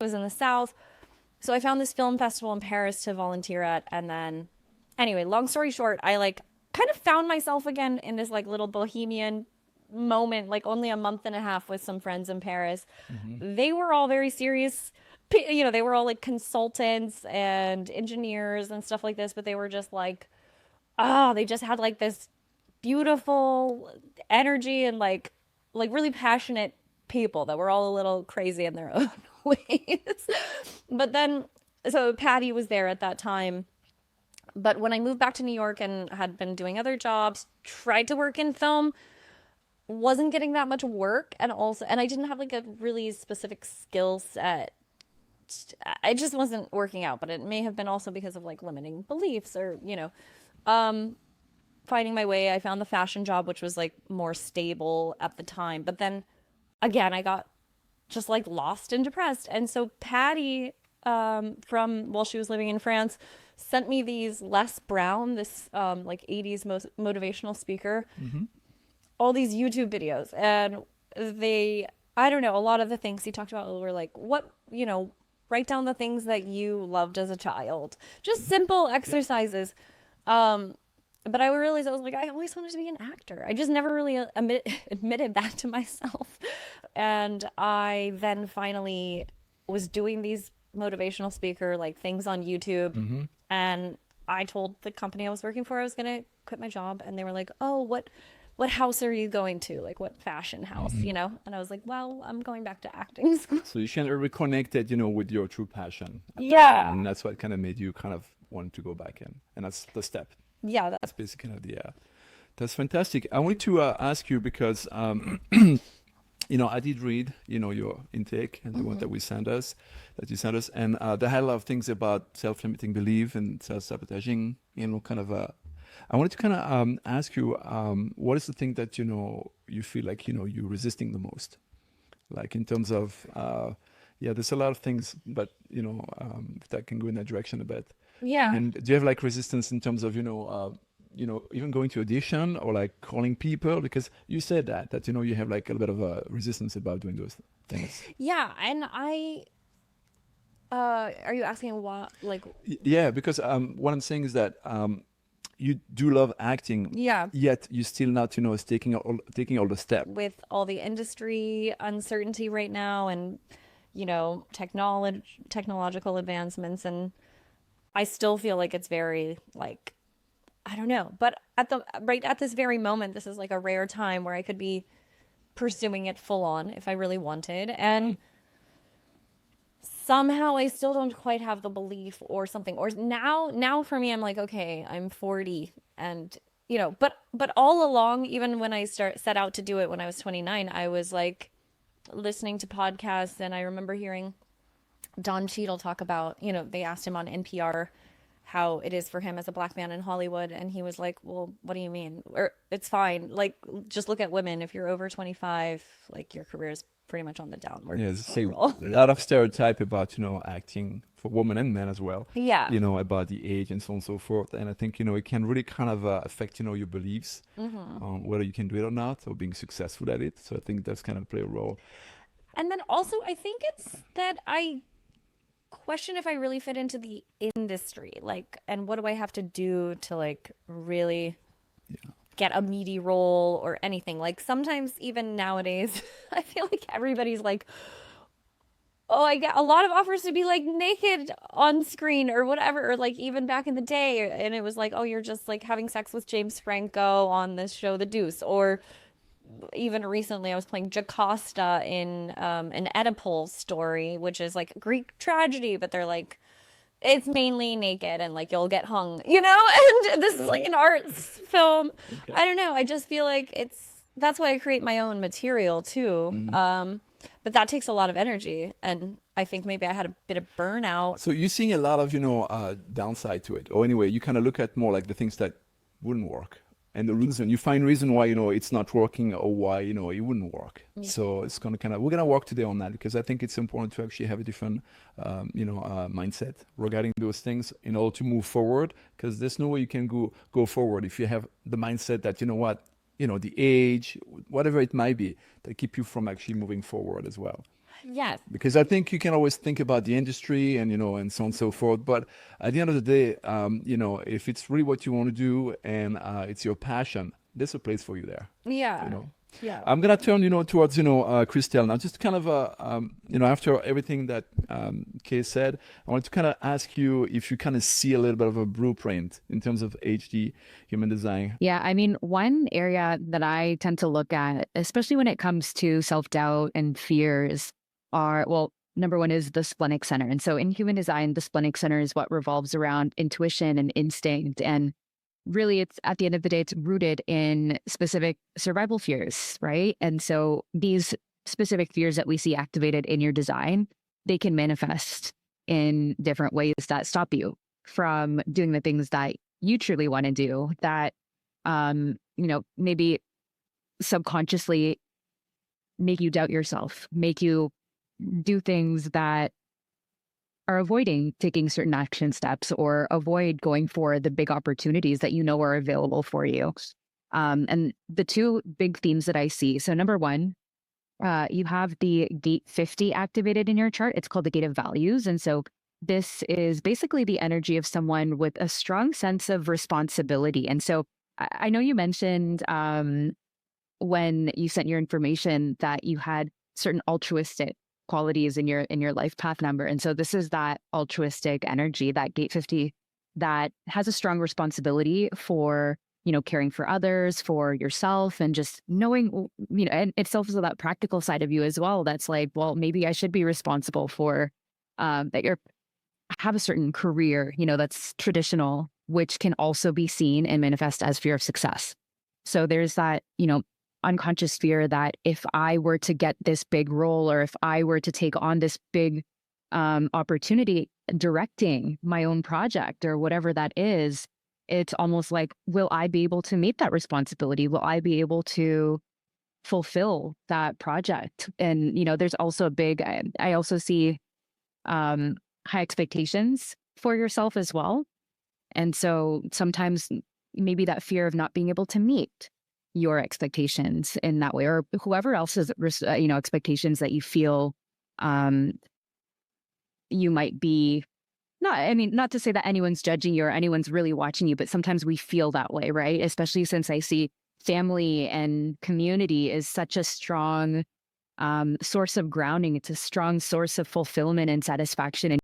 was in the South. So I found this film festival in Paris to volunteer at. And then, anyway, long story short, I like kind of found myself again in this like little bohemian moment, like only a month and a half with some friends in Paris. Hmm. They were all very serious. You know, they were all like consultants and engineers and stuff like this, but they were just like, oh, they just had like this beautiful energy and like really passionate people that were all a little crazy in their own ways. But then so Patty was there at that time. But when I moved back to New York and had been doing other jobs, tried to work in film, wasn't getting that much work, and I didn't have like a really specific skill set. I just wasn't working out, but it may have been also because of like limiting beliefs or, um finding my way. I found the fashion job, which was like more stable at the time. But then again, I got just like lost and depressed. And so Patty, from while she was living in France, sent me these Les Brown, this like 80s motivational speaker, Hmm. all these YouTube videos. And they, I don't know, a lot of the things he talked about were like, write down the things that you loved as a child. Just simple Yeah. exercises. But I realized I was like, I always wanted to be an actor. I just never really admitted that to myself. And I then finally was doing these motivational speaker like things on YouTube. Hmm. And I told the company I was working for I was gonna quit my job, and they were like, "Oh, what house are you going to? Like what fashion house, Hmm. you know?" And I was like, "Well, I'm going back to acting school." So you kind of reconnected, with your true passion, Yeah. and that's what kind of made you kind of want to go back in, and that's the step. Yeah, That's basically kind of the. That's fantastic. I wanted to ask you because I did read, your intake and the one hmm that you sent us, and they had a lot of things about self-limiting belief and self-sabotaging. Kind of. I wanted to kind of ask you, what is the thing that you feel like you're resisting the most, like in terms of, yeah, there's a lot of things, but if that can go in that direction a bit. Yeah. And do you have like resistance in terms of even going to audition or like calling people? Because you said that you have like a little bit of a resistance about doing those things. Yeah, and are you asking what, like, Yeah, because what I'm saying is that you do love acting, yeah, yet you still not is taking all the step. with all the industry uncertainty right now and, technological advancements, and I still feel like it's very, like, I don't know, but right at this very moment, this is like a rare time where I could be pursuing it full on if I really wanted. And somehow I still don't quite have the belief or something. Or now for me, I'm like, okay, I'm 40, and but all along, even when I set out to do it when I was 29, I was like listening to podcasts, and I remember hearing Don Cheadle talk about, they asked him on NPR how it is for him as a black man in Hollywood, and he was like, "Well, what do you mean? Or it's fine. Like, just look at women. If you're over 25, like your career is pretty much on the downward Yeah, say spiral." a lot of stereotype about acting for women and men as well. Yeah. About the age and so on and so forth. And I think it can really kind of affect your beliefs hmm on whether you can do it or not, or being successful at it. So I think that's kind of play a role. And then also, I think it's that I question if I really fit into the industry. Like, and what do I have to do to like really Yeah. get a meaty role or anything? Like, sometimes even nowadays, I feel like everybody's like, oh, I get a lot of offers to be like naked on screen or whatever, or like even back in the day, and it was like, oh, you're just like having sex with James Franco on this show, The Deuce, or even recently I was playing Jocasta in an Oedipal story, which is like Greek tragedy, but they're like, it's mainly naked and like you'll get hung, and this is like an arts film. Okay. I don't know. I just feel like that's why I create my own material too. Mhm. But that takes a lot of energy, and I think maybe I had a bit of burnout. So you're seeing a lot of, downside to it. Or anyway, you kind of look at more like the things that wouldn't work. And the reason you find reason why, it's not working or why, it wouldn't work. So it's gonna we're gonna work today on that because I think it's important to actually have a different, mindset regarding those things in order to move forward. Because there's no way you can go forward if you have the mindset that, what, the age, whatever it might be, that keep you from actually moving forward as well. Yes. Because I think you can always think about the industry and and so on and so forth. But at the end of the day, if it's really what you want to do and it's your passion, there's a place for you there. You Yeah. know. Yeah. I'm gonna turn towards Christelle now. Just kind of after everything that Kay said, I wanted to kind of ask you if you kind of see a little bit of a blueprint in terms of HD human design. Yeah, I mean, one area that I tend to look at, especially when it comes to self-doubt and fears, are, well, number one is the splenic center. And so in human design, the splenic center is what revolves around intuition and instinct. And really, it's at the end of the day, it's rooted in specific survival fears, right? And so these specific fears that we see activated in your design, they can manifest in different ways that stop you from doing the things that you truly want to do, that maybe subconsciously make you doubt yourself, make you do things that are avoiding taking certain action steps or avoid going for the big opportunities that you know are available for you. And the two big themes that I see. So number one, you have the gate 50 activated in your chart. It's called the gate of values. And so this is basically the energy of someone with a strong sense of responsibility. And so I know you mentioned when you sent your information that you had certain altruistic qualities in your life path number. And so this is that altruistic energy, that gate 50, that has a strong responsibility for caring for others, for yourself, and just knowing, and it's also that practical side of you as well. That's like, well, maybe I should be responsible for that you're have a certain career, that's traditional, which can also be seen and manifest as fear of success. So there's that, unconscious fear that if I were to get this big role, or if I were to take on this big opportunity directing my own project or whatever that is, it's almost like, will I be able to meet that responsibility? Will I be able to fulfill that project? And, there's also a big, I also see high expectations for yourself as well. And so sometimes maybe that fear of not being able to meet your expectations in that way, or whoever else's, expectations that you feel you might be not to say that anyone's judging you or anyone's really watching you, but sometimes we feel that way, right? Especially since I see family and community is such a strong source of grounding. It's a strong source of fulfillment and satisfaction.